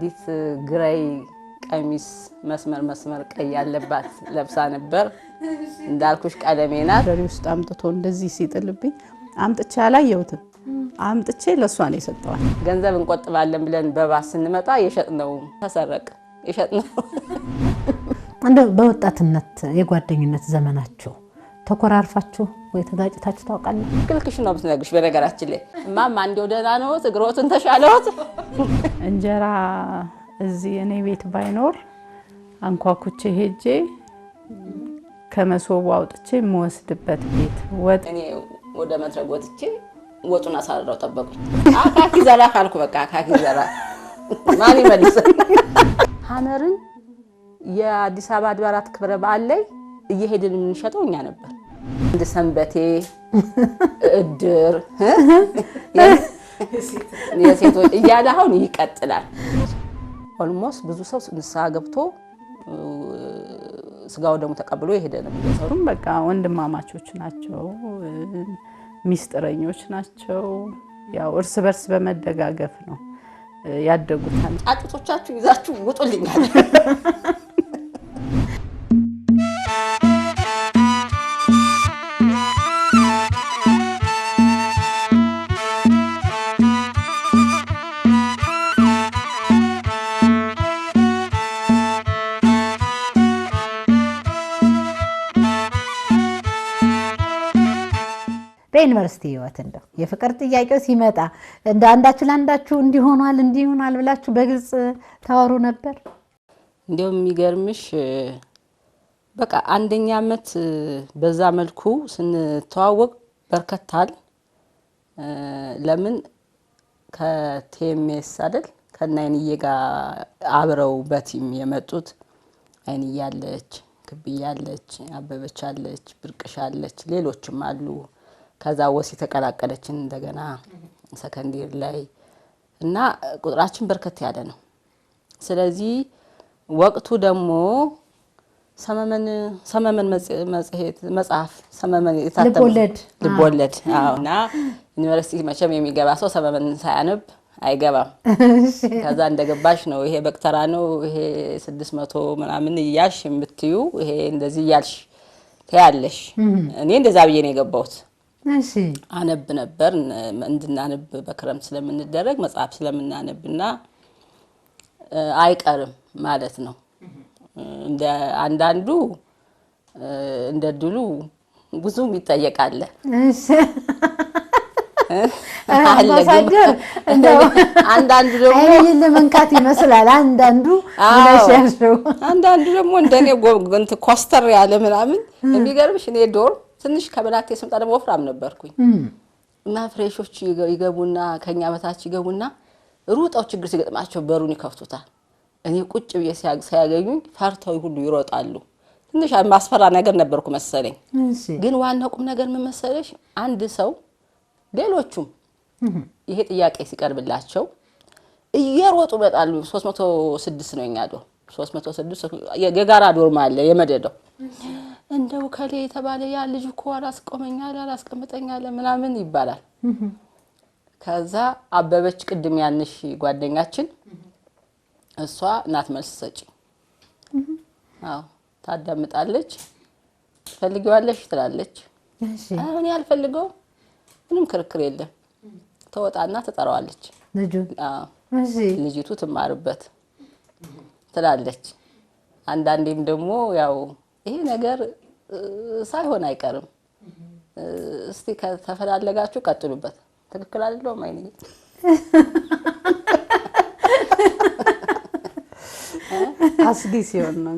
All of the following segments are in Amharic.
አንዲት ግራይ ቀሚስ መስመር ቀይ ያለባት ለብሳ ነበር እንዳልኩሽ ቀለሜና ደሪ ውስጥ አምጥቶ እንደዚህ ሲጥልብኝ አምጥቼ አላየሁትም አምጥቼ ለሷ ነው የሰጠዋል ገንዘብ እንቆጥባለን ብለን በባስ ስንመጣ የሸጥነው ተሰረቀ የሸጥነው እንደ በወጣትነት የጓደኝነት ዘመናችሁ ተኮራርፋችሁ ወይ ተጋጭታችሁ ታውቃላችሁ? ክልክሽ ነው ብትነግሽ በነገራችን ላይ ማማ እንደው ደህና ነው እግሮትን ተሻለዎት እንጀራ እዚህ እኔ ቤት ባይኖር አንኳኩቼ ሄጄ ከመሶቡ አውጥቼ የምወስድበት ቤት ወጥ እኔ ወደ መድረክ ወጥቼ ወጡን አሳረው ጠበቁኝ አካኪ ዘራ ካልኩ በቃ አካኪ ዘራ ማን ይመልስ ሐመርን የአዲስ አበባ አድባራት ክብረ በዓል ላይ እየሄድን እንሸጠው እኛ ነበር እንደ ሰንበቴ እድር የሴቶች እያለ አሁን ይቀጥላል ኦልሞስት ብዙ ሰው ንስሐ ገብቶ ስጋው ደግሞ ተቀብሎ ይሄደ ነው ሰሩም በቃ ወንድማማቾች ናቸው ሚስጥረኞች ናቸው ያው እርስ በርስ በመደጋገፍ ነው ያደጉት አጥቶቻችሁ ይዛችሁ ውጡልኛል በዩኒቨርሲቲ ህይወት እንደው የፍቅር ጥያቄው ሲመጣ እንደ አንዳችሁ ለአንዳችሁ እንዲሆናል ብላችሁ በግልጽ ታወሩ ነበር? እንደው የሚገርምሽ በቃ አንደኛ አመት በዛ መልኩ ስንተዋወቅ በርከታል ለምን ከቴምኤስ አይደል ከናይንዬ ጋር አብረው በቲም የመጡት አይንያለች ክብያለች አበበቻለች ብርቅሻለች ሌሎችም አሉ ከዛ ወሲ ተቀላቀለችን እንደገና ሰከንዲር ላይ እና ቁጥራችን በርከት ያለ ነው ስለዚህ ወቅቱ ደግሞ ሰመመን መጽሐፍ ሰመመን የታተመ ልቦለድ አውና ዩኒቨርሲቲ መቼም የሚገባ ሰው ሰመመን ሳያነብ አይገባም ከዛ እንደገባሽ ነው ይሄ በክተራ ነው ይሄ 600 ምናምን ያሽ የምትዩ ይሄ እንደዚህ ያልሽ ታያለሽ እኔ እንደዛ ብዬ ነው የገባሁት እሺ አነብ ነበር እንድናነብ በክረም ስለምንደረግ መጽሐፍ ስለምናነብና አይቀርም ማለት ነው እንደ አንዳንዱ እንደድሉ ብዙም ይጠየቃል እሺ አለገር እንደው አንዳንዱ ደግሞ አይኔን ለመንካት ይመስላል አንዳንዱ ደግሞ እንደኔ ጎንት ኮስተር ያለ ምናምን የሚገርምሽ እኔ ዶር ትንሽ ከበላቴ ስምጣ ደግሞ ወፍራም ነበርኩኝ እና ፍሬሾች ይገቡና ከኛ በታች ይገቡና ሩጣው ችግር ሲገጥማቸው በሩን ይከፍቱታል እኔ ቁጭ ብዬ ሲያገኙኝ ፈርተው ሁሉ ይሮጣሉ ትንሽ ማስፈራ ነገር ነበርኩ መሰለኝ ግን ዋናው ቁም ነገር ምን መሰለሽ አንድ ሰው ሌሎቹም ይሄ ጥያቄ ሲቀርብላቸው እየሮጡ መጣሉ 306 ነው እኛዶ 306 የጋራ ዶርም አለ የመደደው እንደው ከሌ የተባለ ያ ልጅ እኮ አላስቆመኛል አላስቀምጠኛል ምናምን ይባላል ከዛ አበበች ቅድም ያንሽ ጓደኛችን እሷ እናት መልስ ሰጪ አዎ ታዳምጣለች ፈልጊዋለሽ ትላለች እሺ አሁን ያልፈልገው ምንም ክርክር የለም ተወጣና ተጠራዋለች ልጁ አዎ እሺ ልጅቱ ትማርበት ትላለች አንዳንዴም ደግሞ ያው ይሄ ነገር ሳይሆን አይቀርም እስቲ ከተፈላለጋችሁ ቀጥሉበት ትክክል አይደለም አይኔ አስጊ ሲሆን ነው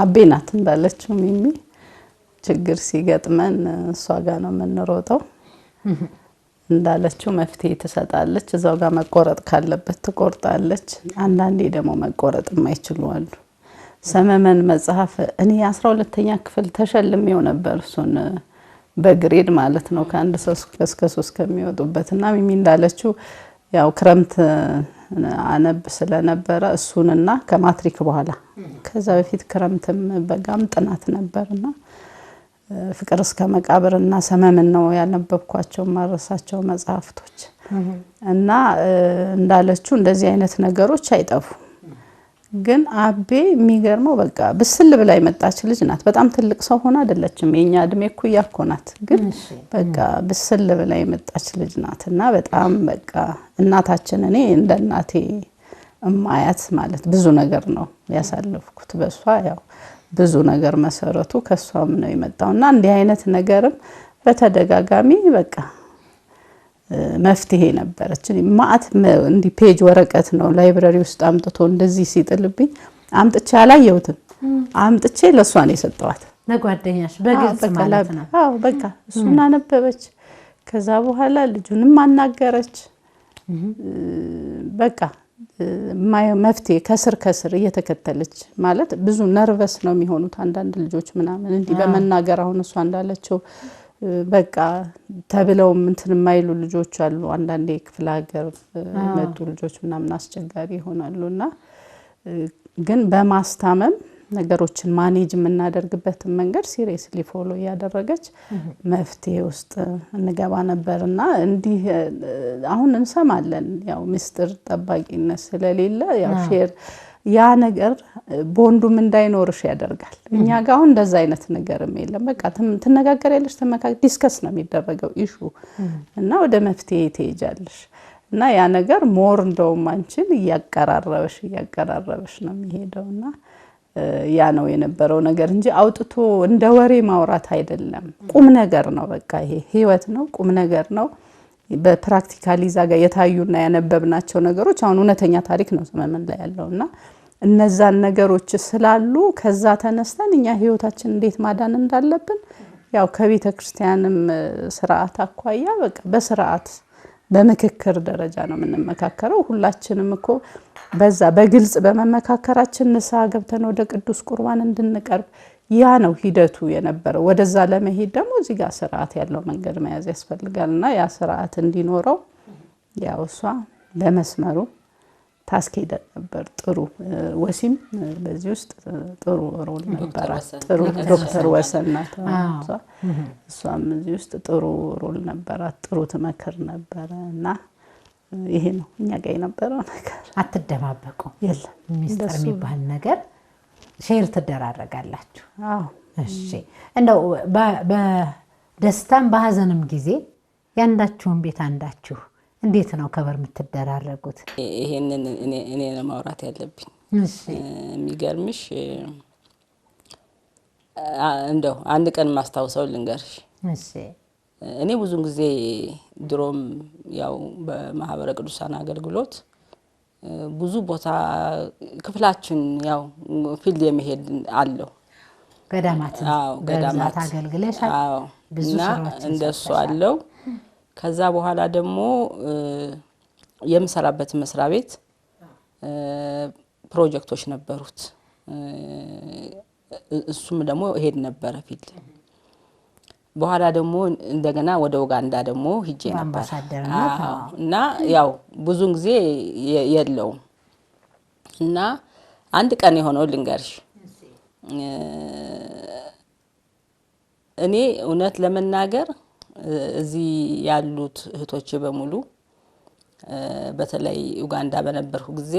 አቤናት እንዳለችው ሚሚ ችግር ሲገጥመን እሷ ጋር ነው የምንሮጠው እንዳለችው መፍትሄ ትሰጣለች እዛው ጋር መቆረጥ ካለበት ትቆርጣለች አንዳንዴ ደግሞ መቆረጥ የማይችሉ አሉ ሰመመን መጽሐፍ እኔ 12ኛ ክፍል ተሸልሜው ነበር እሱን በግሬድ ማለት ነው ከአንድ ሰው እስከ 3 ከሚወጡበትና ሚሚ እንዳለችው ያው ክረምት አነብ ስለነበረ እሱንና ከማትሪክ በኋላ ከዛ በፊት ክረምትም በጋም ጥናት ነበርና ፍቅር እስከ መቃብርና ሰመመን ነው ያነበብኳቸው ማረሳቸው መጽሐፍቶች እና እንዳለችው እንደዚህ አይነት ነገሮች አይጠፉም። ግን አቤ የሚገርመው በቃ ብስል ብላ የመጣች ልጅ ናት። በጣም ትልቅ ሰው ሆና አይደለችም፣ የኛ እድሜ እኩያ እኮ ናት። ግን በቃ ብስል ብላ የመጣች ልጅ ናት እና በጣም በቃ እናታችን እኔ እንደ እናቴ እማያት ማለት ብዙ ነገር ነው ያሳለፍኩት በሷ። ያው ብዙ ነገር መሰረቱ ከሷም ነው የመጣውና እንዲህ አይነት ነገርም በተደጋጋሚ በቃ መፍትሄ ነበረች። ማአት እንዲ ፔጅ ወረቀት ነው ላይብራሪ ውስጥ አምጥቶ እንደዚህ ሲጥልብኝ አምጥቼ አላየሁትም። አምጥቼ ለሷ ነው የሰጠዋት ለጓደኛሽ በግልጽ ማለት ነው። አዎ በቃ እሱን አነበበች። ከዛ በኋላ ልጁንም አናገረች። በቃ መፍትሄ ከስር እየተከተለች ማለት ብዙ ነርቨስ ነው የሚሆኑት አንዳንድ ልጆች ምናምን እንዲ በመናገር አሁን እሷ እንዳለችው በቃ ተብለው እንትን የማይሉ ልጆች አሉ። አንዳንዴ ክፍለ ሀገር መጡ ልጆች ምናምን አስቸጋሪ ይሆናሉና ግን በማስታመም ነገሮችን ማኔጅ የምናደርግበት መንገድ ሲሪየስሊ ፎሎ ያደረገች መፍትሄ ውስጥ እንገባ ነበርና እንዲህ አሁን እንሰማለን ያው ሚስጥር ጠባቂነት ስለሌለ ያው ሼር ያ ነገር ቦንዱም እንዳይኖርሽ ያደርጋል። እኛ ጋር አሁን እንደዛ አይነት ነገርም የለም። በቃ ትነጋገሪያለሽ፣ ዲስከስ ነው የሚደረገው ኢሹ እና ወደ መፍትሄ ትሄጃለሽ እና ያ ነገር ሞር እንደውም አንቺን እያቀራረበሽ ነው የሚሄደውና ያ ነው የነበረው ነገር እንጂ አውጥቶ እንደ ወሬ ማውራት አይደለም። ቁም ነገር ነው። በቃ ይሄ ህይወት ነው፣ ቁም ነገር ነው። በፕራክቲካሊ ዛጋ የታዩና ያነበብናቸው ነገሮች አሁን እውነተኛ ታሪክ ነው ሰመመን ላይ ያለውና እነዛን ነገሮች ስላሉ ከዛ ተነስተን እኛ ህይወታችን እንዴት ማዳን እንዳለብን ያው ከቤተ ክርስቲያንም ስርዓት አኳያ በቃ በስርዓት በመከከር ደረጃ ነው የምንመካከረው። ሁላችንም እኮ በዛ በግልጽ በመመካከራችን ንስሐ ገብተን ወደ ቅዱስ ቁርባን እንድንቀርብ ያ ነው ሂደቱ የነበረው። ወደዛ ለመሄድ ደግሞ እዚህ ጋር ስርዓት ያለው መንገድ መያዝ ያስፈልጋልና ያ ስርዓት እንዲኖረው ያው እሷ በመስመሩ ታስኬደ ነበር። ጥሩ ወሲም በዚህ ውስጥ ጥሩ ሮል ነበር። ጥሩ ዶክተር ወሰናት እሷም እዚህ ውስጥ ጥሩ ሮል ነበር። ጥሩ ትመክር ነበርና ይሄ ነው እኛ ጋር የነበረው ነገር። አትደባበቁ የለም ሚስጥር የሚባል ነገር ሼር ትደራረጋላችሁ። አዎ እሺ። እንደው በደስታም በሀዘንም ጊዜ ያንዳችሁን ቤት አንዳችሁ እንዴት ነው ከበር የምትደራረጉት? ይሄንን እኔ ለማውራት ያለብኝ እሺ። የሚገርምሽ እንደው አንድ ቀን ማስታውሰው ልንገርሽ። እሺ። እኔ ብዙ ጊዜ ድሮም ያው በማህበረ ቅዱሳን አገልግሎት ብዙ ቦታ ክፍላችን ያው ፊልድ የመሄድ አለው ገዳማት ገዳማት አገልግለሻል። ብዙ ስራዎች እንደሱ አለው። ከዛ በኋላ ደግሞ የምሰራበት መስሪያ ቤት ፕሮጀክቶች ነበሩት። እሱም ደግሞ ሄድ ነበር ፊልድ። በኋላ ደግሞ እንደገና ወደ ኡጋንዳ ደግሞ ሂጄ ነበር እና ያው ብዙ ጊዜ የለውም እና አንድ ቀን የሆነው ልንገርሽ። እኔ እውነት ለመናገር እዚህ ያሉት እህቶች በሙሉ በተለይ ኡጋንዳ በነበርኩ ጊዜ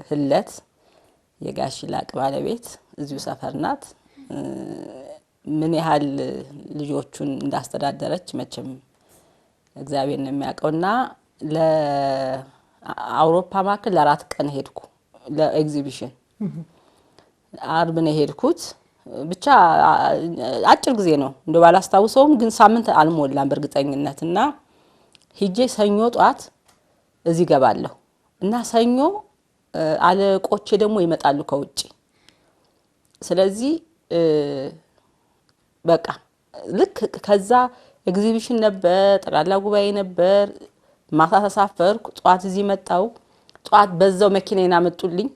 ህለት የጋሽ ላቅ ባለቤት እዚሁ ሰፈር ናት። ምን ያህል ልጆቹን እንዳስተዳደረች መቼም እግዚአብሔር ነው የሚያውቀውና ለአውሮፓ ማዕከል ለ4 ቀን ሄድኩ ለኤግዚቢሽን። አርብ ነው ሄድኩት። ብቻ አጭር ጊዜ ነው እንደው ባላስታውሰውም ግን ሳምንት አልሞላም በእርግጠኝነትና ሂጄ ሰኞ ጧት እዚህ ገባለሁ እና ሰኞ አለቆቼ ደግሞ ይመጣሉ ከውጪ። ስለዚህ በቃ ልክ ከዛ ኤግዚቢሽን ነበር፣ ጠቅላላ ጉባኤ ነበር። ማታ ተሳፈርኩ፣ ጧት እዚህ መጣው። ጧት በዛው መኪናዬን አመጡልኝ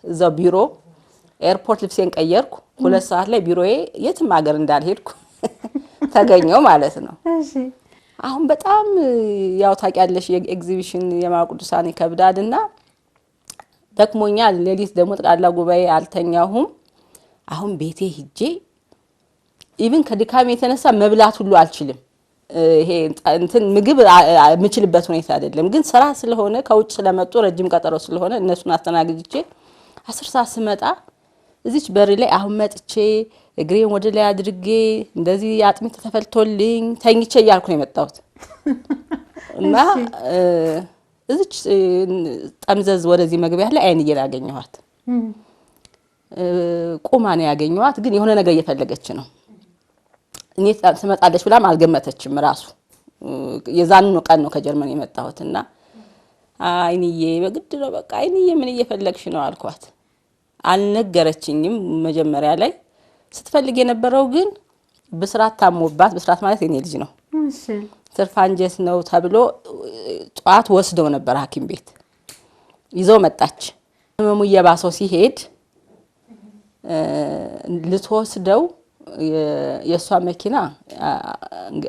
እዛው ቢሮ ኤርፖርት ልብሴን ቀየርኩ። 2 ሰዓት ላይ ቢሮዬ የትም ሀገር እንዳልሄድኩ ተገኘው ማለት ነው። እሺ። አሁን በጣም ያው ታውቂያለሽ የኤግዚቢሽን የማቅዱሳን ይከብዳልና ደክሞኛል። ሌሊት ደግሞ ጠቅላላ ጉባኤ አልተኛሁም። አሁን ቤቴ ሂጄ ኢቭን ከድካም የተነሳ መብላት ሁሉ አልችልም። ይሄ እንትን ምግብ የምችልበት ሁኔታ አይደለም። ግን ስራ ስለሆነ ከውጭ ስለመጡ ረጅም ቀጠሮ ስለሆነ እነሱን አስተናግጅቼ 10 ሰዓት ስመጣ እዚች በር ላይ አሁን መጥቼ እግሬን ወደ ላይ አድርጌ እንደዚህ አጥሚት ተፈልቶልኝ ተኝቼ እያልኩ ነው የመጣሁት። እና እዚች ጠምዘዝ ወደዚህ መግቢያ ላይ አይንዬን አገኘኋት። ቁማ ነው ያገኘኋት። ግን የሆነ ነገር እየፈለገች ነው። እኔ ትመጣለች ብላም አልገመተችም ራሱ። የዛኑ ቀን ነው ከጀርመን የመጣሁትና አይንዬ በግድ ነው በቃ አይንዬ ምን እየፈለግሽ ነው አልኳት። አልነገረችኝም መጀመሪያ ላይ። ስትፈልግ የነበረው ግን ብስራት ታሞባት፣ ብስራት ማለት የኔ ልጅ ነው። እሺ ትርፍ አንጀት ነው ተብሎ ጧት ወስደው ነበር ሐኪም ቤት ይዘው መጣች። ህመሙ እየባሰው ሲሄድ ልትወስደው የሷ መኪና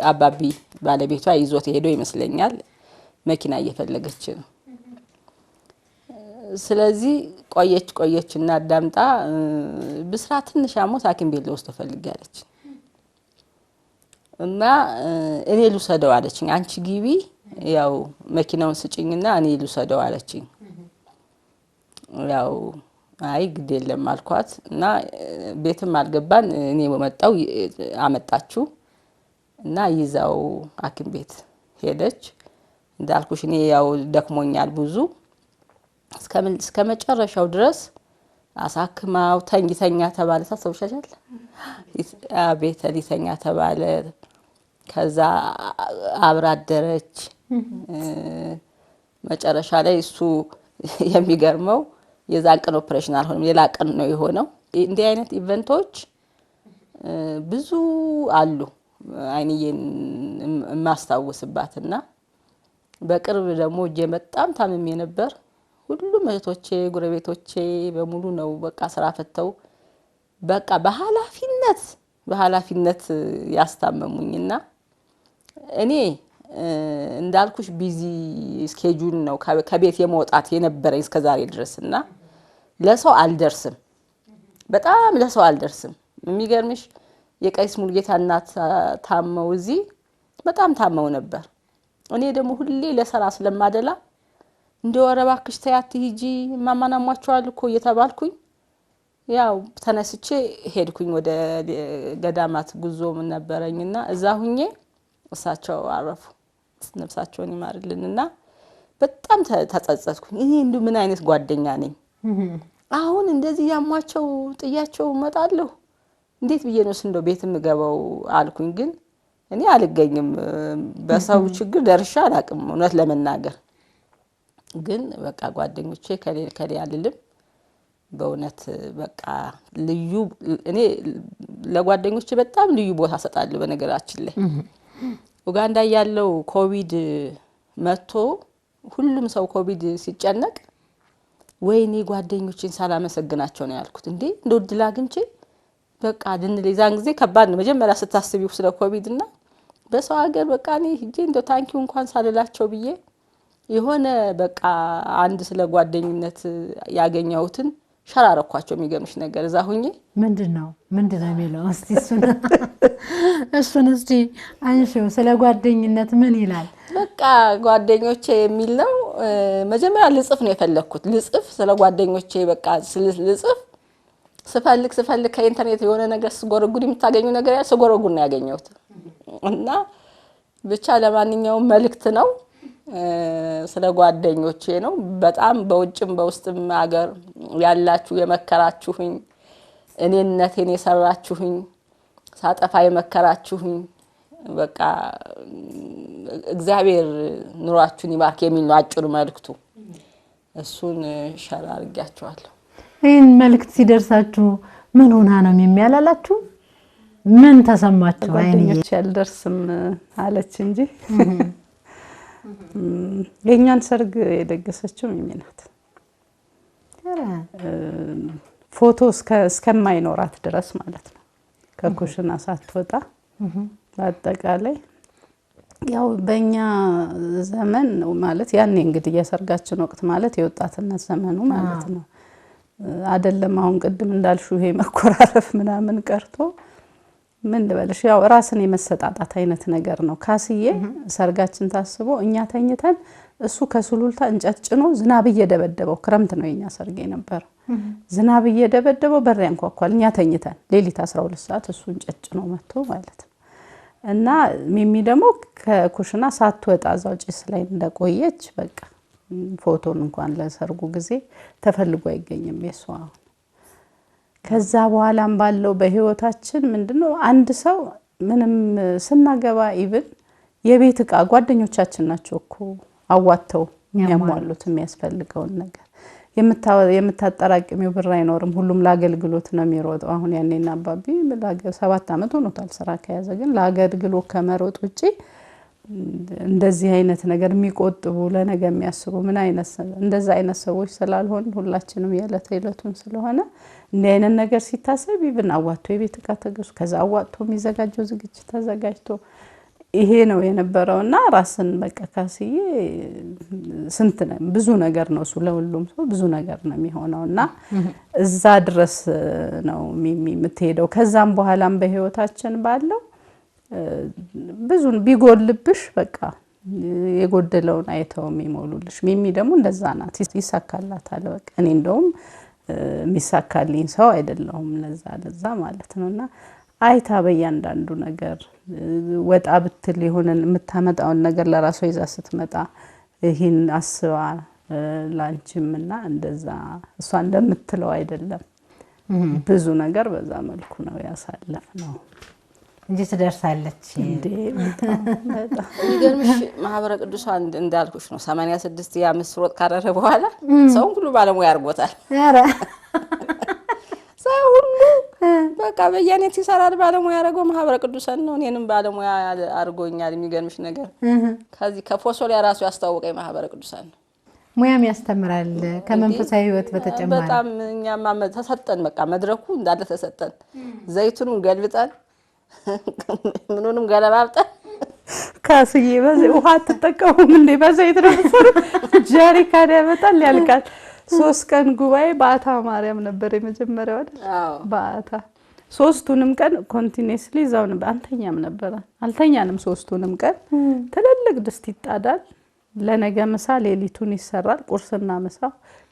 አባቢ ባለቤቷ ይዞት ሄዶ ይመስለኛል መኪና እየፈለገች ነው። ስለዚህ ቆየች እና አዳምጣ ብስራት ትንሽ አሞት ሐኪም ቤት ልወስደው ፈልጋለች እና እኔ ልውሰደው አለችኝ። አንቺ ግቢ ያው መኪናውን ስጭኝና እኔ ልውሰደው አለችኝ። ያው አይ ግድ የለም አልኳት እና ቤትም አልገባን። እኔ መጣው አመጣችሁ እና ይዛው ሐኪም ቤት ሄደች። እንዳልኩሽ እኔ ያው ደክሞኛል ብዙ እስከ መጨረሻው ድረስ አሳክማው ተኛ ተባለ። ታሰብሻል አቤት ሊተኛ ተባለ። ከዛ አብራ አደረች። መጨረሻ ላይ እሱ የሚገርመው የዛን ቀን ኦፕሬሽን አልሆነም፣ ሌላ ቀን ነው የሆነው። እንዲህ አይነት ኢቨንቶች ብዙ አሉ አይንዬን የማስታውስባትና በቅርብ ደግሞ እጄ በጣም ታምሜ ነበር። ሁሉም እህቶቼ ጎረቤቶቼ በሙሉ ነው በቃ ስራ ፈተው በቃ በኃላፊነት ያስታመሙኝና እኔ እንዳልኩሽ ቢዚ ስኬጁል ነው ከቤት የመውጣት የነበረኝ እስከዛሬ ድረስና ለሰው አልደርስም፣ በጣም ለሰው አልደርስም። የሚገርምሽ የቀይስ ሙልጌታ እናት ታመው እዚህ በጣም ታመው ነበር። እኔ ደግሞ ሁሌ ለሰራ ስለማደላ እንደወረ እባክሽ ተያት ሂጂ ማማናሟቸዋል እኮ እየተባልኩኝ ያው ተነስቼ ሄድኩኝ ወደ ገዳማት ጉዞ ምን ነበረኝና እዛ ሁኜ እሳቸው አረፉ። ነፍሳቸውን ይማርልንና በጣም ተጸጸትኩኝ። እኔ እንዴ ምን አይነት ጓደኛ ነኝ? አሁን እንደዚህ ያሟቸው ጥያቸው መጣለሁ እንዴት ብዬ ነው እንደው ቤት ምገባው አልኩኝ። ግን እኔ አልገኝም በሰው ችግር ደርሻ አላቅም እውነት ለመናገር። ግን በቃ ጓደኞቼ ከሌ አልልም በእውነት በቃ ልዩ እኔ ለጓደኞቼ በጣም ልዩ ቦታ ሰጣለሁ። በነገራችን ላይ ኡጋንዳ ያለው ኮቪድ መጥቶ ሁሉም ሰው ኮቪድ ሲጨነቅ ወይኔ ጓደኞቼን ሳላመሰግናቸው ነው ያልኩት። እንዴ እንደው ድል አግኝቼ በቃ ድንሌዛን ጊዜ ከባድ ነው መጀመሪያ ስታስቢው ስለ ኮቪድና በሰው ሀገር በቃ እኔ ሂጄ እንደው ታንኪው እንኳን ሳልላቸው ብዬ የሆነ በቃ አንድ ስለ ጓደኝነት ያገኘሁትን ሸራረኳቸው። የሚገርምሽ ነገር እዛ ሁኜ ምንድነው የሚለው እስቲ እሱን እስቲ አንሺው። ስለ ጓደኝነት ምን ይላል? በቃ ጓደኞቼ የሚል ነው። መጀመሪያ ልጽፍ ነው የፈለኩት። ልጽፍ ስለ ጓደኞቼ በቃ ልጽፍ ስፈልግ ከኢንተርኔት የሆነ ነገር ስጎረጉድ የምታገኙ ነገር ያለ ስጎረጉድ ነው ያገኘሁት እና ብቻ ለማንኛውም መልእክት ነው ስለ ጓደኞቼ ነው። በጣም በውጭም በውስጥም ሀገር ያላችሁ የመከራችሁኝ እኔነቴን የሰራችሁኝ ሳጠፋ የመከራችሁኝ በቃ እግዚአብሔር ኑሯችሁን ይባርክ የሚል ነው አጭሩ መልእክቱ። እሱን ሸራ አድርጋችኋለሁ። ይሄን መልእክት ሲደርሳችሁ ምን ሆና ነው የሚያላላችሁ? ምን ተሰማችሁ? ጓደኞቼ ያልደርስም አለች እንጂ የኛን ሰርግ የደገሰችው ሚሚ ናት። ፎቶ እስከማይኖራት ድረስ ማለት ነው ከኩሽና ሳትወጣ በአጠቃላይ ያው በእኛ ዘመን ነው ማለት ያኔ እንግዲህ የሰርጋችን ወቅት ማለት የወጣትነት ዘመኑ ማለት ነው አይደለም። አሁን ቅድም እንዳልሽው ይሄ መኮራረፍ ምናምን ቀርቶ ምን ልበልሽ ያው ራስን የመሰጣጣት አይነት ነገር ነው። ካስዬ ሰርጋችን ታስቦ እኛ ተኝተን እሱ ከሱሉልታ እንጨት ጭኖ ዝናብ እየደበደበው ክረምት ነው የኛ ሰርግ ነበር። ዝናብ እየደበደበው በር ያንኳኳል እኛ ተኝተን ሌሊት 12 ሰዓት እሱ እንጨት ጭኖ መጥቶ ማለት ነው። እና ሚሚ ደግሞ ከኩሽና ሳትወጣ እዛው ጭስ ላይ እንደቆየች በቃ ፎቶን እንኳን ለሰርጉ ጊዜ ተፈልጎ አይገኝም የሷ። ከዛ በኋላም ባለው በህይወታችን ምንድነው አንድ ሰው ምንም ስናገባ ኢቭን የቤት ዕቃ ጓደኞቻችን ናቸው እኮ አዋተው የሚያሟሉት የሚያስፈልገውን ነገር የምታጠራቅሚው ብር አይኖርም። ሁሉም ለአገልግሎት ነው የሚሮጠው። አሁን ያኔና አባቢ 7 አመት ሆኖታል ስራ ከያዘ። ግን ለአገልግሎት ከመሮጥ ውጪ እንደዚህ አይነት ነገር የሚቆጥቡ ለነገ የሚያስቡ ምን አይነት እንደዛ አይነት ሰዎች ስላልሆን ሁላችንም የዕለት ዕለቱን ስለሆነ እንዲህ አይነት ነገር ሲታሰብ ይብን አዋጥቶ የቤት ዕቃ ተገዙ ከዛ አዋጥቶ የሚዘጋጀው ዝግጅት ተዘጋጅቶ ይሄ ነው የነበረውና ራስን በቃ ካስዬ ስንት ነው ብዙ ነገር ነው እሱ ለሁሉም ሰው ብዙ ነገር ነው የሚሆነውና እዛ ድረስ ነው ሚሚ የምትሄደው። ከዛም በኋላም በህይወታችን ባለው ብዙን ቢጎልብሽ በቃ የጎደለውን አይተው የሚሞሉልሽ። ሚሚ ደግሞ እንደዛ ናት ይሳካላታል። በቃ እኔ እንደውም የሚሳካልኝ ሰው አይደለሁም ለዛ ማለት ነውና አይታ በእያንዳንዱ ነገር ወጣ ብትል ይሆነን የምታመጣውን ነገር ለራሷ ይዛ ስትመጣ ይሄን አስባ ላንቺምና እንደዛ እሷ እንደምትለው አይደለም ብዙ ነገር በዛ መልኩ ነው ያሳለፍነው እንጂ ትደርሳለች እንዴ በጣም ይገርምሽ ማህበረ ቅዱሳን እንዳልኩሽ ነው 86 ያምስ ሮጥ ካረረ በኋላ ሰው ሁሉ ባለሙያ አርጎታል። ኧረ ሰው ሁሉ በቃ በየኔት ይሰራል ባለሙያ ያረገው ማህበረ ቅዱሳን ነው። እኔንም ባለሙያ አርጎኛል። የሚገርምሽ ነገር ከዚህ ከፎሶሊያ ራሱ ያስተዋወቀኝ ማህበረ ቅዱሳን ነው። ሙያም ያስተምራል ከመንፈሳዊ ህይወት በተጨማሪ በጣም እኛማ ተሰጠን በቃ መድረኩ እንዳለ ተሰጠን። ዘይቱንም ገልብጠን ምኑንም ገለባብጠን ካስዬ በዚህ ውሃ ተጠቀሙም እንዴ በዘይት ነው ጀሪካን ያመጣል ያልቃል። 3 ቀን ጉባኤ ባታ ማርያም ነበር የመጀመሪያው አይደል? አዎ ባታ 3ቱንም ቀን ኮንቲኒየስሊ ዛው ነበር አንተኛም ነበር አልተኛንም። 3ቱንም ቀን ትልልቅ ድስት ይጣዳል ለነገ ምሳ ሌሊቱን ይሰራል ቁርስና ምሳ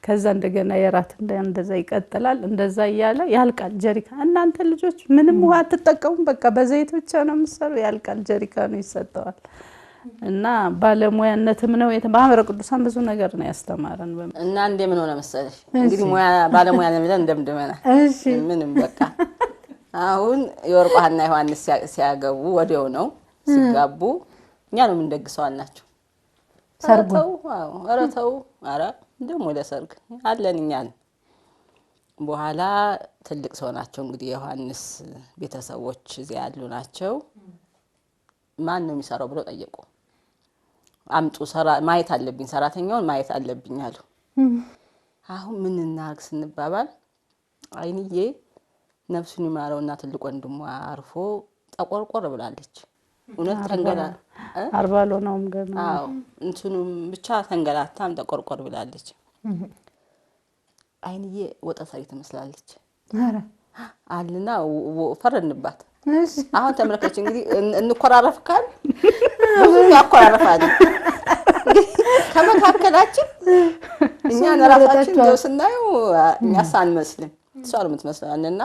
ከዛ እንደገና የራት እንደዛ ይቀጥላል እንደዛ ያያለ ያልቃል ጀሪካ። እናንተ ልጆች ምንም ውሃ ተጠቀሙ በቃ በዘይት ብቻ ነው የምትሰሩ ያልቃል ጀሪካኑ ይሰጣል። እና ባለሙያነትም ነው ማህበረ ቅዱሳን ብዙ ነገር ነው ያስተማረን እና እንደምን ሆነ መሰለሽ እንግዲህ ሙያ ባለሙያ ነው ብለን እንደምደመና እሺ ምንም በቃ አሁን የወርቋና ዮሐንስ ሲያገቡ ወዲያው ነው ሲጋቡ እኛ ነው የምንደግሰው አልናቸው ሰርጉ። አዎ አረተው አረ ደሞ ለሰርግ አለን እኛን በኋላ ትልቅ ሰው ናቸው እንግዲህ ዮሐንስ ቤተሰቦች እዚያ ያሉ ናቸው። ማን ነው የሚሰራው ብለው ጠየቁ። አምጡ ማየት አለብኝ ሰራተኛውን ማየት አለብኝ አሉ። አሁን ምን እናርግ ስንባባል አይንዬ ነፍሱን ይማረውና ትልቅ ወንድሟ አርፎ ተቆርቆር ብላለች። እውነት ተንገላ 40 ነው ገና አዎ እንትኑም ብቻ ተንገላታም ተቆርቆር ብላለች። አይንዬ ወጣ ሰሪ ትመስላለች። ኧረ አልና ፈረንባት። እሺ አሁን ተመልከች እንግዲህ እንቆራረፍ ካል ብዙ ያቆራረፋል ከመካከላችን እኛ ራሳችን ነው ስናየው እኛ ሳንመስልም እሷ ነው የምትመስለውና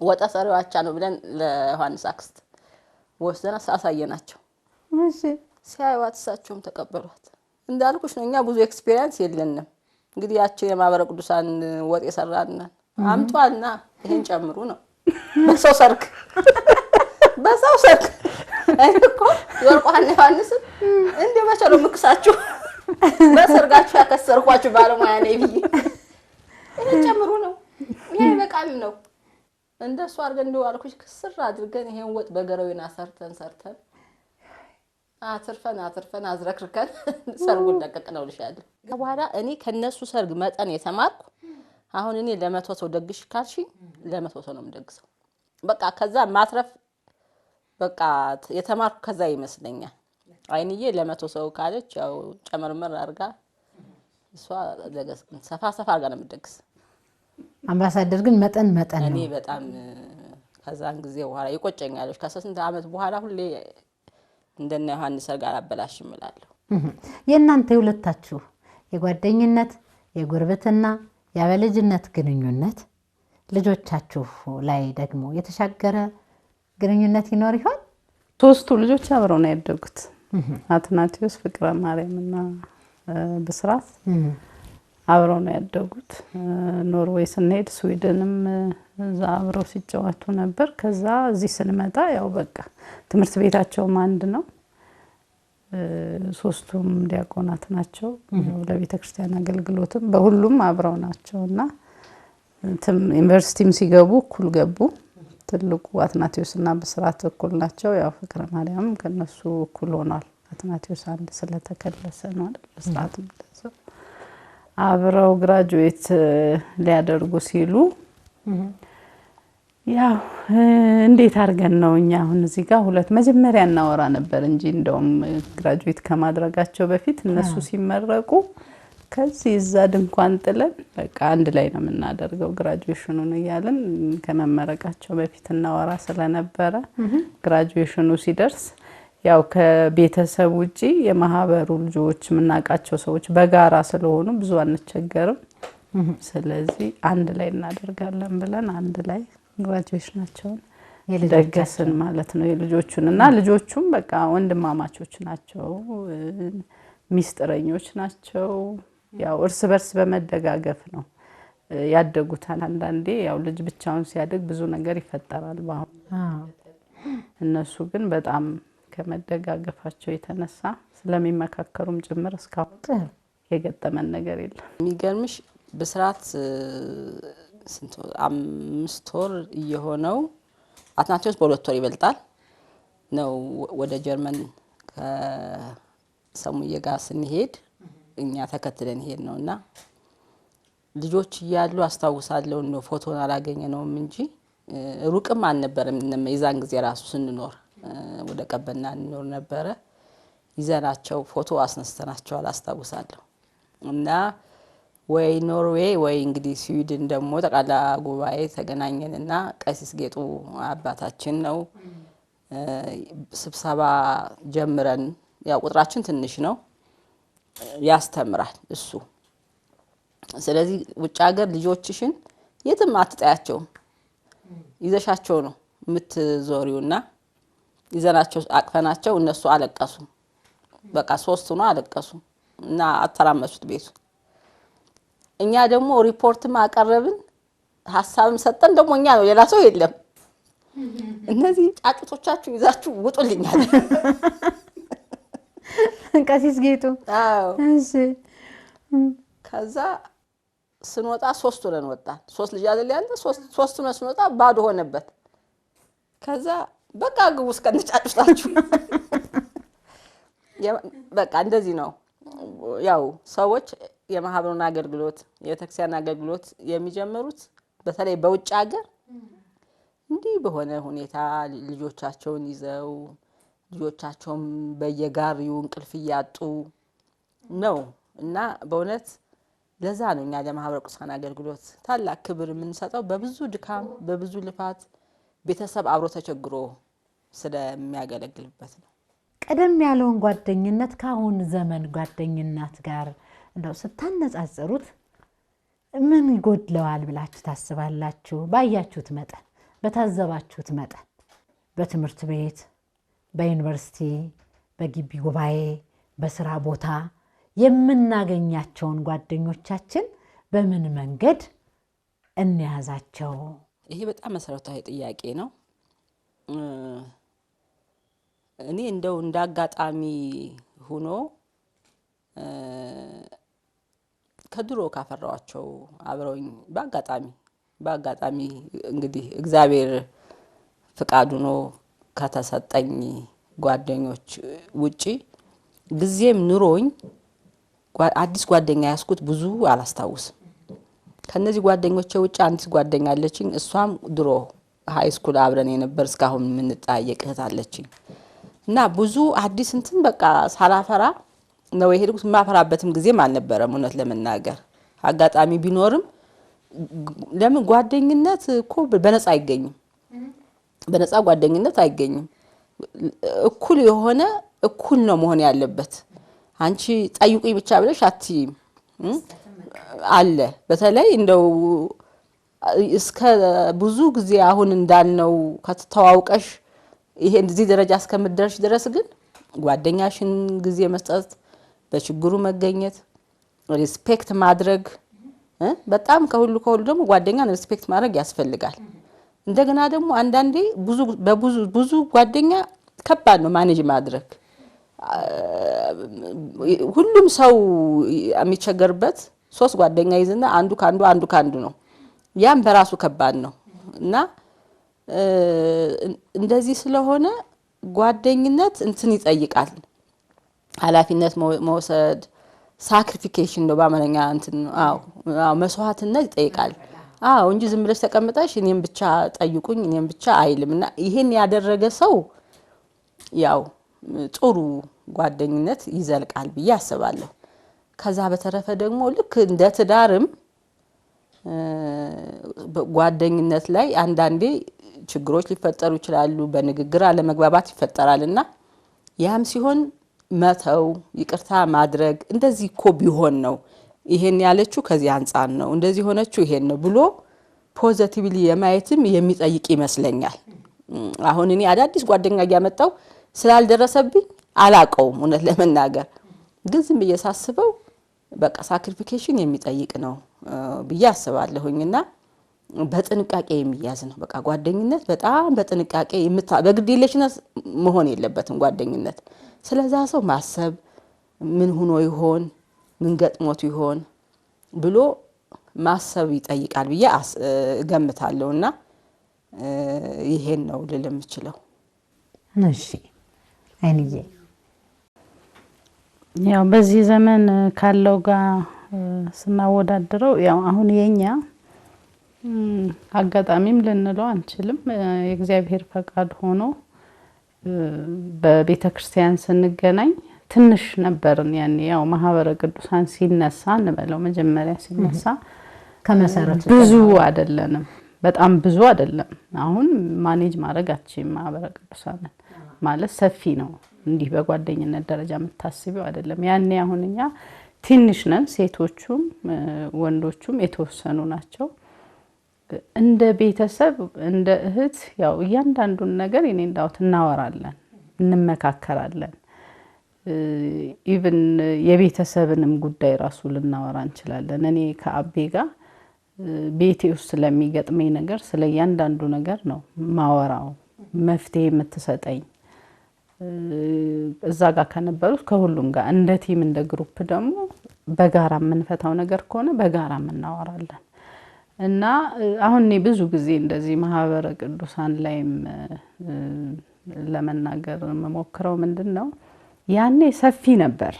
ወጣ ሰሪው አቻ ነው ብለን ለዮሐንስ አክስት ወስደና አሳየናቸው። እሺ ሲያዩት እሳቸውም ተቀበሏት። እንዳልኩሽ ነው እኛ ብዙ ኤክስፒሪየንስ የለንም። እንግዲህ ያቸው የማህበረ ቅዱሳን ወጥ የሰራና አምጧልና ይሄን ጨምሩ ነው በሰው ሰርክ እኮ የወርቋና ዮሐንስ እንዴ መቻለው ምክሳችሁ በሰርጋችሁ ያከሰርኳችሁ ባለሙያ ነኝ ብዬ ይሄን ጨምሩ ነው ይሄ በቃም ነው እንደሱ አድርገን እንደው አልኩሽ ክስር አድርገን ይሄን ወጥ በገረውና ሰርተን አትርፈን አዝረክርከን ሰርጉን ደቀቅነው ልሻለሁ። በኋላ እኔ ከነሱ ሰርግ መጠን የተማርኩ አሁን እኔ ለ100 ሰው ደግሽ ካልሽ ለ100 ሰው ነው የምደግሰው። በቃ ከዛ ማትረፍ በቃ የተማርኩ ከዛ ይመስለኛል። አይንዬ ለ100 ሰው ካለች ያው ጨመርመር አርጋ እሷ ደገስ ሰፋ አርጋ ነው የምደግስ። አምባሳደር ግን መጠን እኔ በጣም ከዛን ጊዜ በኋላ ይቆጨኛል። ከ3 ዓመት በኋላ ሁሌ እንደነ ዮሐንስ ጋር አበላሽም እላለሁ። የእናንተ የሁለታችሁ የጓደኝነት የጉርብትና የአበልጅነት ግንኙነት ልጆቻችሁ ላይ ደግሞ የተሻገረ ግንኙነት ይኖር ይሆን? 3ቱ ልጆች አብረው ነው ያደጉት። አትናቴዎስ፣ ፍቅረ ማርያምና ብስራት አብረው ነው ያደጉት። ኖርዌይ ስንሄድ ስዊድንም እዛ አብረው ሲጫወቱ ነበር። ከዛ እዚህ ስንመጣ ያው በቃ ትምህርት ቤታቸውም አንድ ነው። 3ቱም ዲያቆናት ናቸው። ለቤተ ክርስቲያን አገልግሎትም በሁሉም አብረው ናቸውና ዩኒቨርሲቲም ሲገቡ እኩል ገቡ። ትልቁ አትናቴዎስና ብስራት እኩል ናቸው። ያው ፍቅረ ማርያም ከነሱ እኩል ሆኗል። አትናቴዎስ አንድ ስለተከለሰ ነው አይደል? ብስራትም እንደዛው አብረው ግራጁዌት ሊያደርጉ ሲሉ ያው እንዴት አድርገን ነው እኛ አሁን እዚህ ጋር ሁለት መጀመሪያ እናወራ ነበር እንጂ እንደውም ግራጁዌት ከማድረጋቸው በፊት እነሱ ሲመረቁ ከዚህ እዛ ድንኳን ጥለን በቃ አንድ ላይ ነው የምናደርገው ግራጁዌሽኑን እያልን ከመመረቃቸው በፊት እናወራ ስለነበረ ግራጁዌሽኑ ሲደርስ ያው ከቤተሰብ ውጪ የማህበሩ ልጆች የምናውቃቸው ሰዎች በጋራ ስለሆኑ ብዙ አንቸገርም። ስለዚህ አንድ ላይ እናደርጋለን ብለን አንድ ላይ ግራጁዌሽናቸውን ደገስን ማለት ነው የልጆቹን እና ልጆቹም በቃ ወንድማማቾች ናቸው፣ ሚስጥረኞች ናቸው። ያው እርስ በርስ በመደጋገፍ ነው ያደጉት። አንዳንዴ ያው ልጅ ብቻውን ሲያድግ ብዙ ነገር ይፈጠራል ባሁን እነሱ ግን በጣም ከመደጋገፋቸው የተነሳ ስለሚመካከሩም ጭምር እስካሁን የገጠመን ነገር የለም። የሚገርምሽ ብስራት 5 ወር እየሆነው አትናቴዎስ በ2 ወር ይበልጣል ነው ወደ ጀርመን ከሰሙዬ ጋር ስንሄድ እኛ ተከትለን ሄድ ነውና ልጆች እያሉ አስታውሳለሁ ነው ፎቶን አላገኘነውም እንጂ ሩቅም አልነበረም። የዛን ጊዜ ራሱ ስንኖር ወደ ቀበና እንኖር ነበረ። ይዘናቸው ፎቶ አስነስተናቸዋል አስታውሳለሁ። እና ወይ ኖርዌይ ወይ እንግዲህ ስዊድን ደግሞ ጠቅላላ ጉባኤ ተገናኘንና ቀሲስ ጌጡ አባታችን ነው ስብሰባ ጀምረን ያው ቁጥራችን ትንሽ ነው ያስተምራል እሱ። ስለዚህ ውጭ ሀገር ልጆችሽን የትም አትጣያቸው ይዘሻቸው ነው የምትዞሪውና ይዘናቸው አቅፈናቸው እነሱ አለቀሱ። በቃ 3 ነው አለቀሱ እና አተራመሱት ቤቱ። እኛ ደግሞ ሪፖርትም አቀረብን ሐሳብም ሰጠን። ደግሞ እኛ ነው ሌላ ሰው የለም። እነዚህ ጫጩቶቻችሁ ይዛችሁ ውጡልኛል ቀሲስ ጌጡ። አዎ እሺ። ከዛ ስንወጣ 3 ሆነን ወጣን። 3 ልጅ አይደል ያለ 3 ነው ስንወጣ ባዶ ሆነበት። ከዛ በቃ ግቡ እስከነጫጩታችሁ በቃ እንደዚህ ነው። ያው ሰዎች የማህበሩን አገልግሎት የቤተክርስቲያን አገልግሎት የሚጀምሩት በተለይ በውጭ ሀገር እንዲህ በሆነ ሁኔታ ልጆቻቸውን ይዘው ልጆቻቸውን በየጋሪው እንቅልፍ ያጡ ነው እና በእውነት ለዛ ነው እኛ ለማህበረ ቅዱሳን አገልግሎት ታላቅ ክብር የምንሰጠው። በብዙ ድካም በብዙ ልፋት ቤተሰብ አብሮ ተቸግሮ ስለሚያገለግልበት ነው። ቀደም ያለውን ጓደኝነት ከአሁን ዘመን ጓደኝነት ጋር እንደው ስታነጻጽሩት ምን ይጎድለዋል ብላችሁ ታስባላችሁ? ባያችሁት መጠን በታዘባችሁት መጠን በትምህርት ቤት በዩኒቨርሲቲ በግቢ ጉባኤ በስራ ቦታ የምናገኛቸውን ጓደኞቻችን በምን መንገድ እንያዛቸው? ይሄ በጣም መሰረታዊ ጥያቄ ነው። እኔ እንደው እንዳጋጣሚ ሆኖ ከድሮ ካፈራዋቸው አብረውኝ በአጋጣሚ እንግዲህ እግዚአብሔር ፍቃዱ ነው ከተሰጠኝ ጓደኞች ውጪ ጊዜም ኑሮኝ አዲስ ጓደኛ ያስኩት ብዙ አላስታውስም። ከነዚህ ጓደኞቼ ውጪ አንዲት ጓደኛ አለችኝ። እሷም ድሮ ሃይ ስኩል አብረን የነበር እስካሁን የምንጣየቅ እህት አለችኝ እና ብዙ አዲስ እንትን በቃ ሳላፈራ ነው የሄድኩት። ማፈራበትም ጊዜም አልነበረም እውነት ለመናገር። አጋጣሚ ቢኖርም ለምን ጓደኝነት እኮ በነፃ አይገኝም። በነፃ ጓደኝነት አይገኝም። እኩል የሆነ እኩል ነው መሆን ያለበት። አንቺ ጠይቁኝ ብቻ ብለሽ አትይም አለ። በተለይ እንደው እስከ ብዙ ጊዜ አሁን እንዳልነው ከተዋውቀሽ ይሄ እንደዚህ ደረጃ እስከምትደርሽ ድረስ ግን ጓደኛሽን ጊዜ መስጠት፣ በችግሩ መገኘት፣ ሪስፔክት ማድረግ በጣም ከሁሉ ደግሞ ጓደኛን ሪስፔክት ማድረግ ያስፈልጋል። እንደገና ደግሞ አንዳንዴ ብዙ ጓደኛ ከባድ ነው ማኔጅ ማድረግ። ሁሉም ሰው የሚቸገርበት 3 ጓደኛ ይዝና አንዱ ካንዱ ነው። ያም በራሱ ከባድ ነው እና እንደዚህ ስለሆነ ጓደኝነት እንትን ይጠይቃል። ኃላፊነት መውሰድ፣ ሳክሪፊኬሽን ነው በአማርኛ እንትን መስዋዕትነት ይጠይቃል። እንጂ ዝም ብለሽ ተቀምጠሽ እኔም ብቻ ጠይቁኝ እኔም ብቻ አይልምና ይሄን ያደረገ ሰው ያው ጥሩ ጓደኝነት ይዘልቃል ብዬ አስባለሁ። ከዛ በተረፈ ደግሞ ልክ እንደ ትዳርም ጓደኝነት ላይ አንዳንዴ ችግሮች ሊፈጠሩ ይችላሉ። በንግግር አለመግባባት ይፈጠራልና ያም ሲሆን መተው፣ ይቅርታ ማድረግ እንደዚህ እኮ ቢሆን ነው ይሄን ያለችው ከዚህ አንፃር ነው እንደዚህ ሆነችው ይሄን ነው ብሎ ፖዚቲቭሊ የማየትም የሚጠይቅ ይመስለኛል። አሁን እኔ አዳዲስ ጓደኛ ያመጣው ስላልደረሰብኝ አላቀውም እውነት ለመናገር ግን ዝም በየሳስበው በቃ ሳክሪፊኬሽን የሚጠይቅ ነው ብዬ አስባለሁኝና በጥንቃቄ የሚያዝ ነው። በቃ ጓደኝነት በጣም በጥንቃቄ በግዴለሽነት መሆን የለበትም ጓደኝነት። ስለዛ ሰው ማሰብ ምን ሆኖ ይሆን ምን ገጥሞት ይሆን ብሎ ማሰብ ይጠይቃል ብዬ ገምታለሁና ይሄን ነው ልል የምችለው። እሺ አይንዬ ያው በዚህ ዘመን ካለው ጋር ስናወዳድረው ያው አሁን የኛ አጋጣሚም ልንለው አንችልም የእግዚአብሔር ፈቃድ ሆኖ በቤተክርስቲያን ስንገናኝ ትንሽ ነበርን። ያኔ ያው ማህበረ ቅዱሳን ሲነሳ እንበለው መጀመሪያ ሲነሳ ከመሰረቱ ብዙ አይደለንም፣ በጣም ብዙ አይደለም። አሁን ማኔጅ ማድረግ አትችይም። ማህበረ ቅዱሳን ማለት ሰፊ ነው። እንዲህ በጓደኝነት ደረጃ የምታስቢው አይደለም። ያኔ አሁን እኛ ትንሽ ነን፣ ሴቶቹም ወንዶቹም የተወሰኑ ናቸው። እንደ ቤተሰብ እንደ እህት ያው እያንዳንዱን ነገር እኔ እንዳውት እናወራለን፣ እንመካከራለን። ኢቭን የቤተሰብንም ጉዳይ ራሱ ልናወራ እንችላለን። እኔ ከአቤ ጋር ቤቴ ውስጥ ስለሚገጥመኝ ነገር ስለ እያንዳንዱ ነገር ነው ማወራው። መፍትሄ የምትሰጠኝ እዛ ጋር ከነበሩት ከሁሉም ጋር እንደ ቲም እንደ ግሩፕ ደግሞ በጋራ የምንፈታው ነገር ከሆነ በጋራ እናወራለን። እና አሁን እኔ ብዙ ጊዜ እንደዚህ ማህበረ ቅዱሳን ላይም ለመናገር መሞክረው ምንድነው ያኔ ሰፊ ነበር።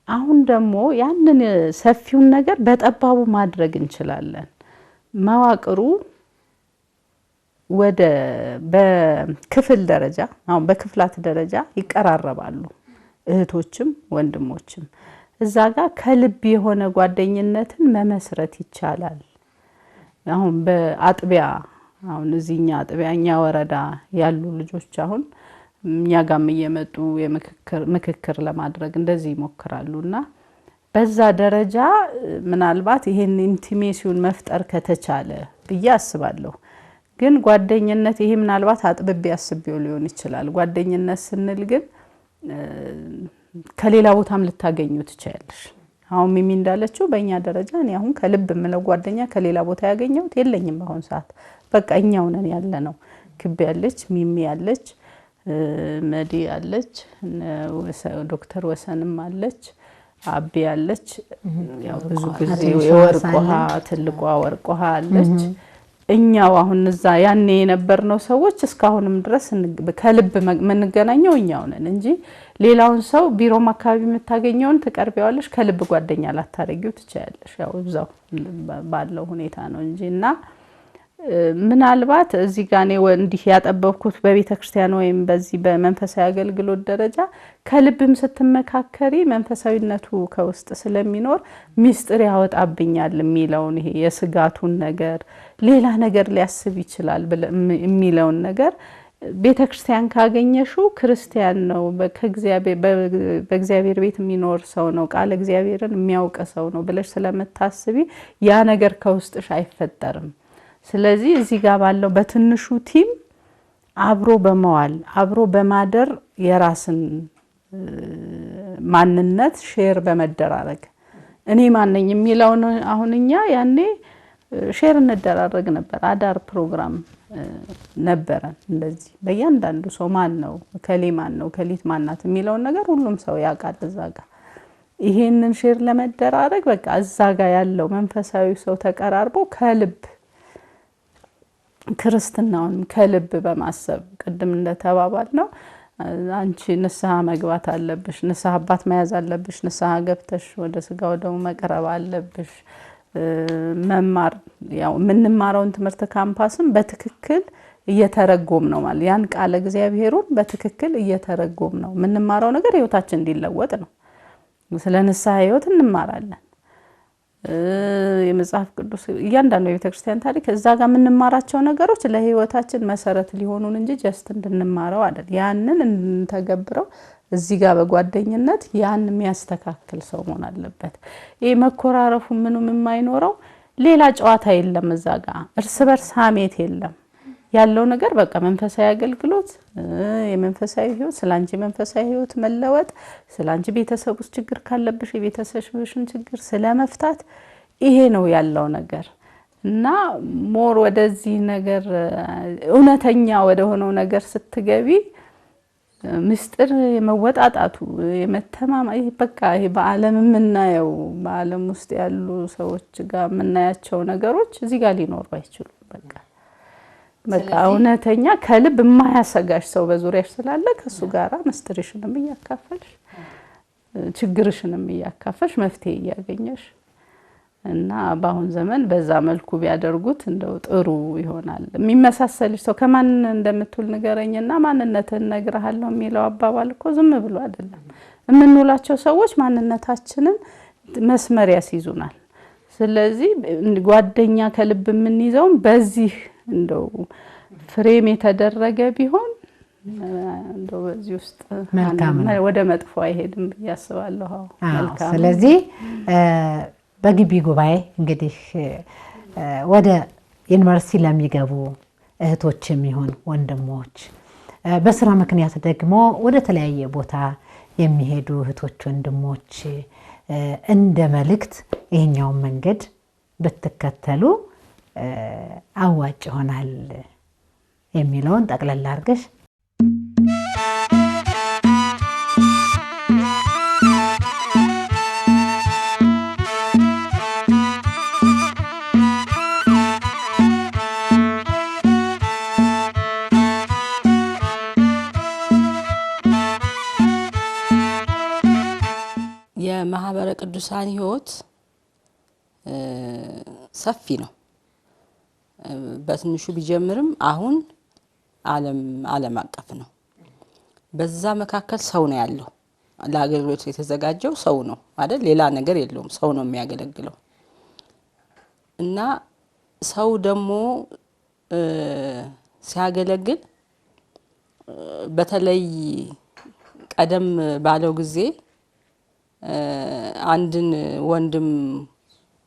አሁን ደግሞ ያንን ሰፊውን ነገር በጠባቡ ማድረግ እንችላለን። መዋቅሩ ወደ በክፍል ደረጃ አሁን በክፍላት ደረጃ ይቀራረባሉ እህቶችም ወንድሞችም። እዛ ጋር ከልብ የሆነ ጓደኝነትን መመስረት ይቻላል። አሁን በአጥቢያ አሁን እዚህኛ አጥቢያኛ ወረዳ ያሉ ልጆች አሁን እኛ ጋርም እየመጡ ምክክር ለማድረግ እንደዚህ ይሞክራሉና በዛ ደረጃ ምናልባት ይሄን ኢንቲሜሲውን መፍጠር ከተቻለ ብዬ አስባለሁ። ግን ጓደኝነት ይሄ ምናልባት አጥብቤ አስቤው ሊሆን ይችላል። ጓደኝነት ስንል ግን ከሌላ ቦታም ልታገኙ ትችያለሽ። አሁን ሚሚ እንዳለችው በእኛ ደረጃ እኔ አሁን ከልብ ምለው ጓደኛ ከሌላ ቦታ ያገኘሁት የለኝም። በአሁን ሰዓት በቃ እኛው ነን ያለነው። ክብ ያለች ሚሚ ያለች መዲ ያለች ዶክተር ወሰንም አለች አቤ ያለች ያው ብዙ ጊዜ የወርቆሃ ትልቋ ወርቆሃ አለች። እኛው አሁን እዛ ያኔ የነበርነው ሰዎች እስካሁንም ድረስ ከልብ መንገናኘው እኛው ነን እንጂ ሌላውን ሰው ቢሮም አካባቢ የምታገኘውን ተቀርቢዋለሽ ከልብ ጓደኛ ላታረጊው ትችያለሽ። ያው እዛው ባለው ሁኔታ ነው እንጂና ምናልባት እዚህ ጋር ነው እንዲህ ያጠበብኩት በቤተ ክርስቲያን ወይም በዚህ በመንፈሳዊ አገልግሎት ደረጃ ከልብም ስትመካከሪ መንፈሳዊነቱ ከውስጥ ስለሚኖር ሚስጥር ያወጣብኛል የሚለውን ይሄ የስጋቱን ነገር ሌላ ነገር ሊያስብ ይችላል የሚለውን ነገር ቤተ ክርስቲያን ካገኘሹ ክርስቲያን ነው በእግዚአብሔር ቤት የሚኖር ሰው ነው ቃል እግዚአብሔርን የሚያውቅ ሰው ነው ብለሽ ስለምታስቢ ያ ነገር ከውስጥሽ አይፈጠርም። ስለዚህ እዚህ ጋር ባለው በትንሹ ቲም አብሮ በመዋል አብሮ በማደር የራስን ማንነት ሼር በመደራረግ እኔ ማንነኝ የሚለው አሁንኛ ያኔ ሼር እንደራረግ ነበር። አዳር ፕሮግራም ነበር እንደዚህ በእያንዳንዱ ሰው ማን ነው ከሌ ማን ነው ከሊት ማናት የሚለው ነገር ሁሉም ሰው ያውቃል። እዛ ጋር ይሄንን ሼር ለመደራረግ በቃ እዛ ጋር ያለው መንፈሳዊ ሰው ተቀራርቦ ከልብ ክርስትናውን ከልብ በማሰብ ቅድም እንደተባባል ነው አንቺ ንስሐ መግባት አለብሽ ንስሐ አባት መያዝ አለብሽ ንስሐ ገብተሽ ወደ ስጋው ደሙ መቅረብ አለብሽ መማር ያው ምንማረውን ትምህርት ካምፓስም በትክክል እየተረጎም ነው ማለት ያን ቃል እግዚአብሔሩን በትክክል እየተረጎም ነው ምንማረው ነገር ህይወታችን እንዲለወጥ ነው። ስለ ንስሐ ህይወት እንማራለን የመጽሐፍ ቅዱስ እያንዳንዱ የቤተክርስቲያን ታሪክ እዛ ጋር ምንማራቸው ነገሮች ለህይወታችን መሰረት ሊሆኑን እንጂ ጀስት እንድንማረው አይደል። ያንን እንተገብረው እዚህ ጋር በጓደኝነት ያን የሚያስተካክል ሰው መሆን አለበት። ይሄ መኮራረፉ ምኑም የማይኖረው ሌላ ጨዋታ የለም እዛ ጋር እርስ በርስ ሐሜት የለም ያለው ነገር በቃ መንፈሳዊ አገልግሎት የመንፈሳዊ ህይወት ስላንቺ መንፈሳዊ ህይወት መለወጥ ስላንቺ ቤተሰብ ውስጥ ችግር ካለብሽ የቤተሰብሽን ችግር ስለመፍታት ይሄ ነው ያለው ነገር እና ሞር ወደዚህ ነገር እውነተኛ ወደ ሆነው ነገር ስትገቢ ምስጢር የመወጣጣቱ የመተማማ ይሄ በቃ ይሄ በዓለም የምናየው በዓለም ውስጥ ያሉ ሰዎች ጋር የምናያቸው ነገሮች እዚህ ጋር ሊኖሩ አይችሉም። በቃ እውነተኛ ከልብ የማያሰጋሽ ሰው በዙሪያሽ ስላለ ከሱ ጋራ ምስጢርሽንም እያካፈልሽ ችግርሽንም እያካፈልሽ መፍትሄ እያገኘሽ እና በአሁን ዘመን በዛ መልኩ ቢያደርጉት እንደው ጥሩ ይሆናል። የሚመሳሰልሽ ሰው ከማን እንደምትውል ንገረኝና ማንነትን ነግረሃለሁ የሚለው አባባል እኮ ዝም ብሎ አይደለም። የምንውላቸው ሰዎች ማንነታችንን መስመር ያስይዙናል። ስለዚህ ጓደኛ ከልብ የምንይዘው በዚህ እንደው ፍሬም የተደረገ ቢሆን እንደው በዚህ ውስጥ ወደ መጥፎ አይሄድም ያስባለሁ። መልካም። ስለዚህ በግቢ ጉባኤ እንግዲህ ወደ ዩኒቨርሲቲ ለሚገቡ እህቶችም ይሁን ወንድሞች በስራ ምክንያት ደግሞ ወደ ተለያየ ቦታ የሚሄዱ እህቶች ወንድሞች እንደ መልእክት ይሄኛው መንገድ ብትከተሉ አዋጭ ይሆናል የሚለውን ጠቅለል አድርገሽ የማህበረ ቅዱሳን ህይወት ሰፊ ነው። በትንሹ ቢጀምርም አሁን ዓለም አቀፍ ነው። በዛ መካከል ሰው ነው ያለው። ለአገልግሎት የተዘጋጀው ሰው ነው አይደል? ሌላ ነገር የለውም። ሰው ነው የሚያገለግለው እና ሰው ደግሞ ሲያገለግል በተለይ ቀደም ባለው ጊዜ አንድን ወንድም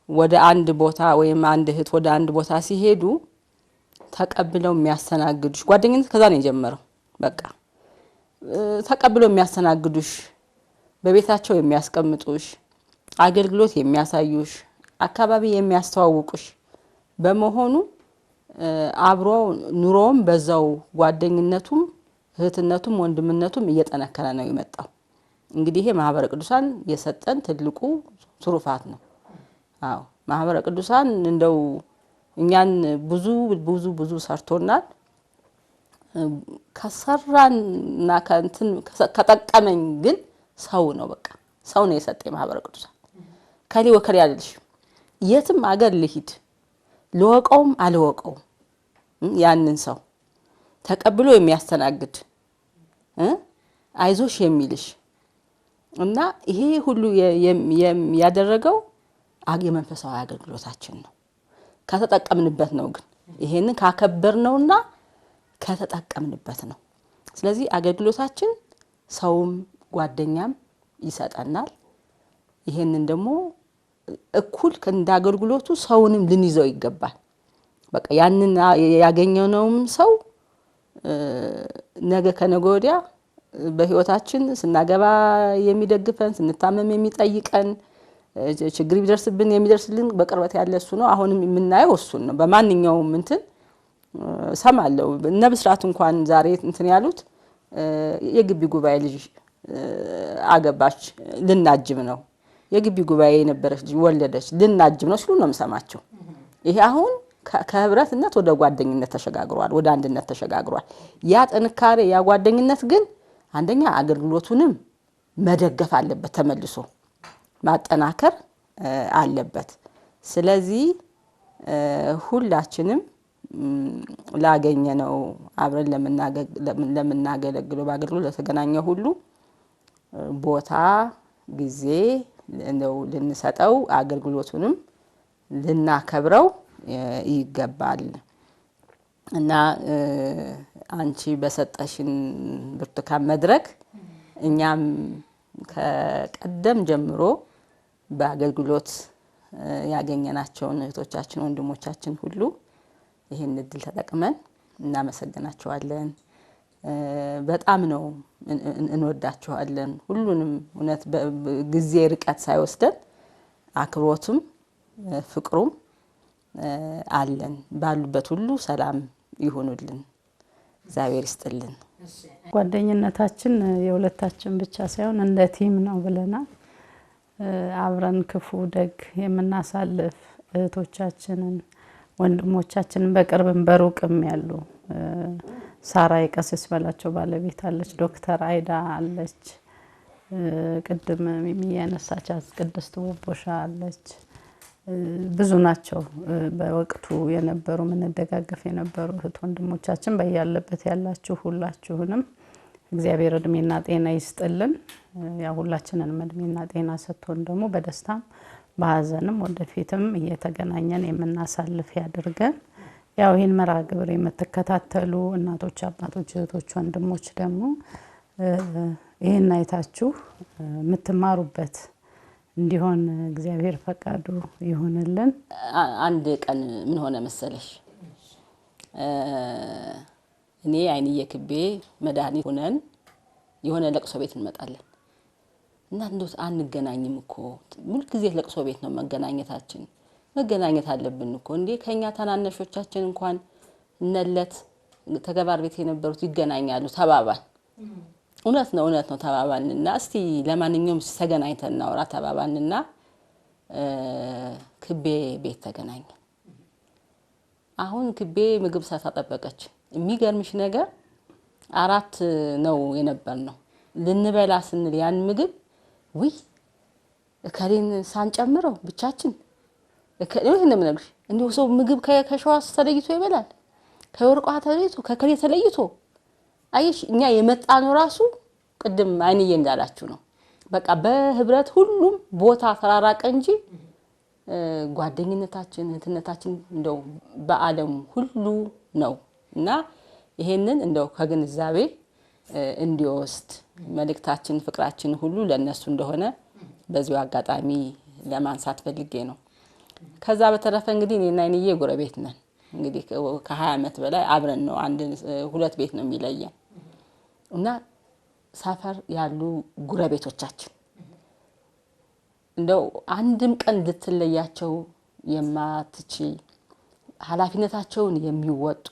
ወደ አንድ ቦታ ወይም አንድ እህት ወደ አንድ ቦታ ሲሄዱ ተቀብለው የሚያስተናግዱሽ ጓደኝነት ከዛ ነው የጀመረው። በቃ ተቀብለው የሚያስተናግዱሽ በቤታቸው የሚያስቀምጡሽ አገልግሎት የሚያሳዩሽ አካባቢ የሚያስተዋውቁሽ በመሆኑ አብሮ ኑሮም በዛው ጓደኝነቱም እህትነቱም ወንድምነቱም እየጠነከረ ነው የመጣው። እንግዲህ ይሄ ማህበረ ቅዱሳን የሰጠን ትልቁ ትሩፋት ነው። አዎ ማህበረ ቅዱሳን እንደው እኛን ብዙ ሰርቶናል። ከሰራና ከንትን ከጠቀመኝ ግን ሰው ነው። በቃ ሰው ነው የሰጠኝ ማህበረ ቅዱሳን። ከሊ ወከል ያለልሽ የትም አገር ልሂድ ልወቀውም አልወቀውም ያንን ሰው ተቀብሎ የሚያስተናግድ አይዞሽ የሚልሽ እና ይሄ ሁሉ ያደረገው የመንፈሳዊ አገልግሎታችን ነው ከተጠቀምንበት ነው ግን ይሄንን ካከበርነውና ከተጠቀምንበት ነው ስለዚህ አገልግሎታችን ሰውም ጓደኛም ይሰጣናል ይሄንን ደግሞ እኩል ከእንዳገልግሎቱ ሰውንም ልንይዘው ይገባል በቃ ያንን ያገኘነውም ሰው ነገ ከነገ ወዲያ በህይወታችን ስናገባ የሚደግፈን ስንታመም የሚጠይቀን ችግር ቢደርስብን የሚደርስልን በቅርበት ያለ እሱ ነው አሁንም የምናየው እሱን ነው በማንኛውም እንትን ሰማለው ነብስራት እንኳን ዛሬ እንትን ያሉት የግቢ ጉባኤ ልጅ አገባች ልናጅም ነው የግቢ ጉባኤ የነበረች ልጅ ወለደች ልናጅም ነው ሲሉ ነው የምሰማቸው ይሄ አሁን ከህብረትነት ወደ ጓደኝነት ተሸጋግሯል ወደ አንድነት ተሸጋግሯል ያ ጥንካሬ ያ ጓደኝነት ግን አንደኛ አገልግሎቱንም መደገፍ አለበት ተመልሶ ማጠናከር አለበት ስለዚህ ሁላችንም ላገኘነው አብረን ለምናገለግለው በአገልግሎት ለተገናኘው ሁሉ ቦታ ጊዜ ነው ልንሰጠው አገልግሎቱንም ልናከብረው ይገባል እና አንቺ በሰጠሽን ብርቱካን መድረክ እኛም ከቀደም ጀምሮ በአገልግሎት ያገኘናቸውን እህቶቻችን ወንድሞቻችን ሁሉ ይሄን እድል ተጠቅመን እናመሰግናቸዋለን በጣም ነው እንወዳቸዋለን ሁሉንም እውነት ጊዜ ርቀት ሳይወስደን አክብሮቱም ፍቅሩም አለን ባሉበት ሁሉ ሰላም ይሁንልን እግዚአብሔር ይስጥልን ጓደኝነታችን የሁለታችን ብቻ ሳይሆን እንደ ቲም ነው ብለናል አብረን ክፉ ደግ የምናሳልፍ እህቶቻችንን ወንድሞቻችንን በቅርብም በሩቅም ያሉ ሳራ የቀሲስ በላቸው ባለቤት አለች ዶክተር አይዳ አለች ቅድም የሚያነሳቻት ቅድስት ወቦሻ አለች ብዙ ናቸው በወቅቱ የነበሩ ምንደጋገፍ የነበሩ እህት ወንድሞቻችን በያለበት ያላችሁ ሁላችሁንም እግዚአብሔር እድሜና ጤና ይስጥልን ያ ሁላችንንም እድሜና ጤና ሰጥቶን ደግሞ በደስታም በሐዘንም ወደፊትም እየተገናኘን የምናሳልፍ ያድርገን ያው ይሄን መርሃ ግብር የምትከታተሉ እናቶች አባቶች እህቶች ወንድሞች ደግሞ ይሄን አይታችሁ የምትማሩበት እንዲሆን እግዚአብሔር ፈቃዱ ይሁንልን አንድ ቀን ምን ሆነ መሰለሽ እኔ አይንዬ ክቤ መድኃኒት ሆነን የሆነ ለቅሶ ቤት እንመጣለን እና እንደው አንገናኝም እኮ ሙሉ ጊዜ ለቅሶ ቤት ነው መገናኘታችን መገናኘት አለብን እኮ እንዴ ከኛ ታናነሾቻችን እንኳን እነለት ተገባር ቤት የነበሩት ይገናኛሉ ተባባል እውነት ነው ተባባልንና እስቲ ለማንኛውም ተገናኝተን እናውራ ተባባልንና ክቤ ቤት ተገናኘን አሁን ክቤ ምግብ ሳታጠበቀች የሚገርምሽ ነገር 4 ነው የነበርነው ልንበላ ስንል ያን ምግብ ወይ ከሌን ሳንጨምረው ብቻችን ይሄን ምንግርሽ እንዴው ሰው ምግብ ከሸዋስ ተለይቶ ይበላል ከወርቋ ተለይቶ ከከሌ ተለይቶ አይሽ እኛ የመጣነው ራሱ ቅድም አይንዬ እንዳላችሁ ነው በቃ በህብረት ሁሉም ቦታ ተራራቀ እንጂ ጓደኝነታችን እንትነታችን እንደው በአለም ሁሉ ነው እና ይሄንን እንደው ከግንዛቤ እንዲወስድ መልእክታችን ፍቅራችን ሁሉ ለነሱ እንደሆነ በዚሁ አጋጣሚ ለማንሳት ፈልጌ ነው ከዛ በተረፈ እንግዲህ እኔና አይንዬ ጎረቤት ነን እንግዲህ ከ20 አመት በላይ አብረን ነው አንድ 2 ቤት ነው የሚለየን እና ሰፈር ያሉ ጎረቤቶቻችን እንደው አንድም ቀን ልትለያቸው የማትቺ ኃላፊነታቸውን የሚወጡ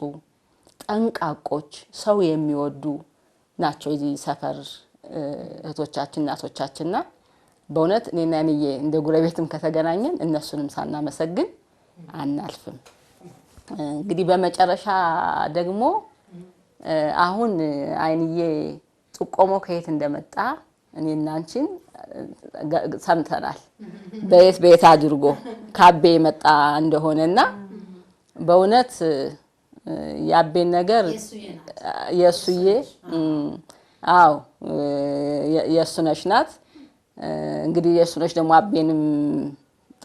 ጠንቃቆች ሰው የሚወዱ ናቸው እዚህ ሰፈር እህቶቻችን እናቶቻችንና በእውነት እኔና አይንዬ እንደ ጎረቤትም ከተገናኘን እነሱንም ሳናመሰግን አናልፍም እንግዲህ በመጨረሻ ደግሞ አሁን አይንዬ ጥቆሞ ከየት እንደመጣ እኔና አንቺን ሰምተናል በየት አድርጎ ካቤ መጣ እንደሆነና በእውነት ያቤን ነገር የሱዬ አዎ የሱነሽ ናት እንግዲህ የሱነሽ ደግሞ አቤንም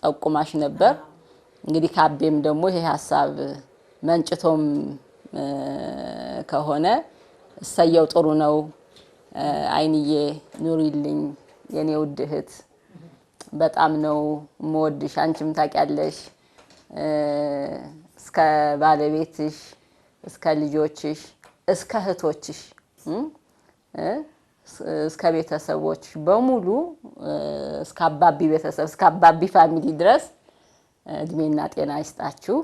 ጠቁማሽ ነበር እንግዲህ ካቤም ደግሞ ይሄ ሐሳብ መንጭቶም ከሆነ ሰየው ጥሩ ነው አይንዬ ኑሪልኝ የኔ ውድ እህት በጣም ነው ሞድሽ አንቺም ታውቂያለሽ እስከ ባለቤትሽ እስከ ልጆችሽ እስከ እህቶችሽ እስከ ቤተሰቦች በሙሉ እስከ አባቢ ቤተሰብ እስከ አባቢ ፋሚሊ ድረስ እድሜና ጤና ይስጣችሁ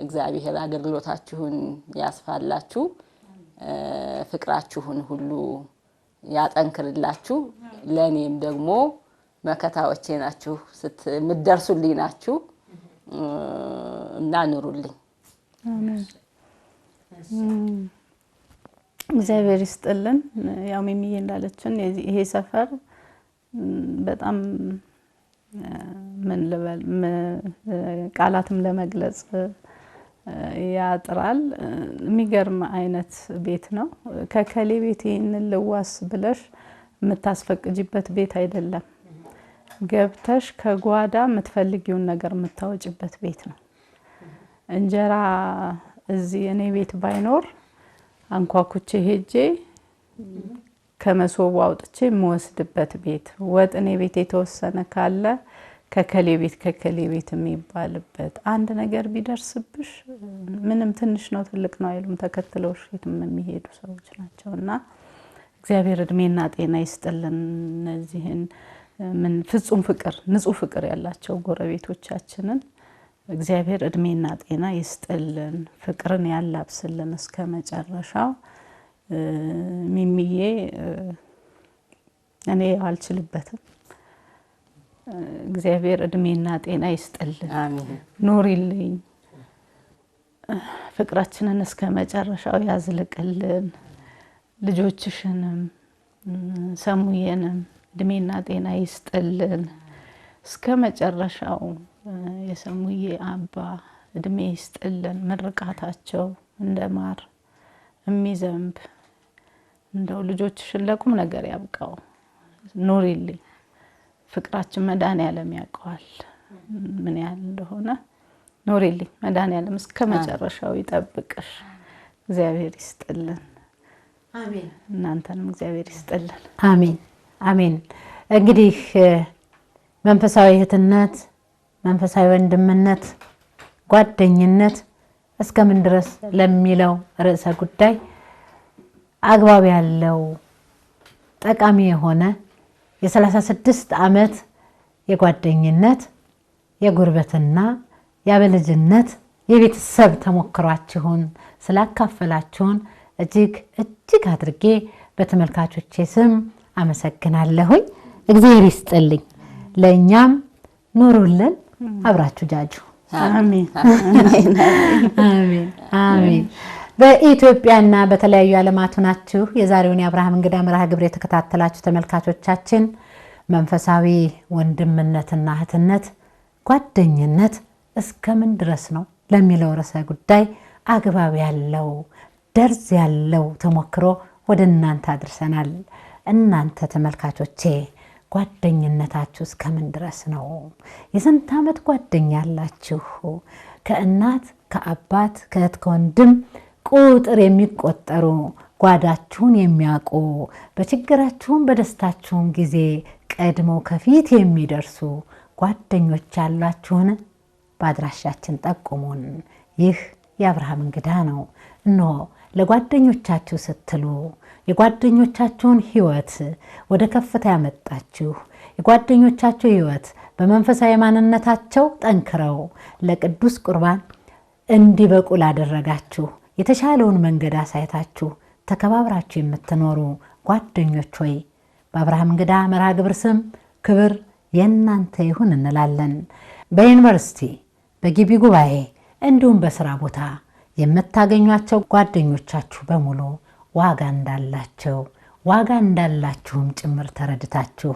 እግዚአብሔር አገልግሎታችሁን ያስፋላችሁ ፍቅራችሁን ሁሉ ያጠንክርላችሁ ለኔም ደግሞ መከታዎቼ ናችሁ ስትምደርሱልኝ ናችሁ እና ኑሩልኝ አሜን እግዚአብሔር ይስጥልን ያው ሚሚዬ እንዳለችን ይሄ ሰፈር በጣም ምን ልበል ቃላትም ለመግለጽ ያጥራል የሚገርም አይነት ቤት ነው ከከሌ ቤት እንልዋስ ብለሽ የምታስፈቅጂበት ቤት አይደለም ገብተሽ ከጓዳ የምትፈልጊውን ነገር የምታወጪበት ቤት ነው እንጀራ እዚህ እኔ ቤት ባይኖር አንኳኩቼ ሄጄ ከመሶቡ አውጥቼ የምወስድበት ቤት ወጥ እኔ ቤት የተወሰነ ካለ ከከሌ ቤት የሚባልበት አንድ ነገር ቢደርስብሽ ምንም ትንሽ ነው ትልቅ ነው አይሉም ተከትለውሽ የትም የሚሄዱ ሰዎች ናቸውና እግዚአብሔር እድሜና ጤና ይስጥልን እነዚህን ምን ፍጹም ፍቅር ንጹህ ፍቅር ያላቸው ጎረቤቶቻችንን እግዚአብሔር እድሜና ጤና ይስጥልን ፍቅርን ያላብስልን እስከመጨረሻው ሚሚዬ እኔ አልችልበትም እግዚአብሔር እድሜና ጤና ይስጥልን አሜን ኑሪልኝ ፍቅራችንን እስከመጨረሻው ያዝልቅልን ልጆችሽንም ሰሙየንም እድሜና ጤና ይስጥልን እስከመጨረሻው የሰሙዬ አባ እድሜ ይስጥልን ምርቃታቸው እንደማር የሚዘንብ እንደው ልጆችሽን ለቁም ነገር ያብቃው ኑሪልኝ ፍቅራችን መድኃኒዓለም ያውቀዋል ምን ያህል እንደሆነ ኑሪልኝ መድኃኒዓለም እስከመጨረሻው ይጠብቅሽ እግዚአብሔር ይስጥልን አሜን እናንተንም እግዚአብሔር ይስጥልን አሜን አሜን እንግዲህ መንፈሳዊ እህትነት መንፈሳዊ ወንድምነት ጓደኝነት እስከምን ድረስ ለሚለው ርዕሰ ጉዳይ አግባብ ያለው ጠቃሚ የሆነ የ36 ዓመት የጓደኝነት የጉርበትና ያበልጅነት የቤተሰብ ተሞክሯችሁን ስላካፈላችሁን እጅግ አድርጌ በተመልካቾቼ ስም አመሰግናለሁኝ እግዚአብሔር ይስጥልኝ ለኛም ኑሩልን አብራችሁ ጃጁ አሜን አሜን አሜን በኢትዮጵያና በተለያዩ ዓለማት ሆናችሁ የዛሬውን የአብርሃም እንግዳ መርሃ ግብር የተከታተላችሁ ተመልካቾቻችን መንፈሳዊ ወንድምነትና እህትነት ጓደኝነት እስከምን ድረስ ነው ለሚለው ርዕሰ ጉዳይ አግባብ ያለው ደርዝ ያለው ተሞክሮ ወደ እናንተ አድርሰናል እናንተ ተመልካቾቼ ጓደኝነታችሁ እስከምን ድረስ ነው የስንት ዓመት ጓደኛ ያላችሁ ከእናት ከአባት ከእህት ከወንድም ቁጥር የሚቆጠሩ ጓዳችሁን የሚያውቁ በችግራችሁም በደስታችሁም ጊዜ ቀድመው ከፊት የሚደርሱ ጓደኞች ያላችሁን በአድራሻችን ጠቁሙን ይህ የአብርሃም እንግዳ ነው እነሆ ለጓደኞቻችሁ ስትሉ የጓደኞቻችሁን ህይወት ወደ ከፍታ ያመጣችሁ የጓደኞቻችሁ ህይወት በመንፈሳዊ ማንነታቸው ጠንክረው ለቅዱስ ቁርባን እንዲበቁ ላደረጋችሁ የተሻለውን መንገድ አሳይታችሁ ተከባብራችሁ የምትኖሩ ጓደኞች ሆይ በአብርሃም እንግዳ መርሃ ግብር ስም ክብር የእናንተ ይሁን እንላለን በዩኒቨርሲቲ በግቢ ጉባኤ እንዲሁም በስራ ቦታ የምታገኟቸው ጓደኞቻችሁ በሙሉ ዋጋ እንዳላችሁም ጭምር ተረድታችሁ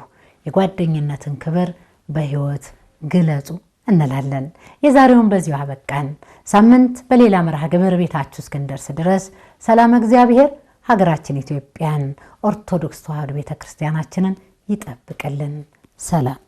የጓደኝነትን ክብር በህይወት ግለጹ እንላለን። የዛሬውን በዚሁ አበቃን። ሳምንት በሌላ መርሃ ግብር ቤታችሁ እስክንደርስ ድረስ ሰላም እግዚአብሔር ሀገራችን ኢትዮጵያን ኦርቶዶክስ ተዋሕዶ ቤተክርስቲያናችንን ይጠብቅልን። ሰላም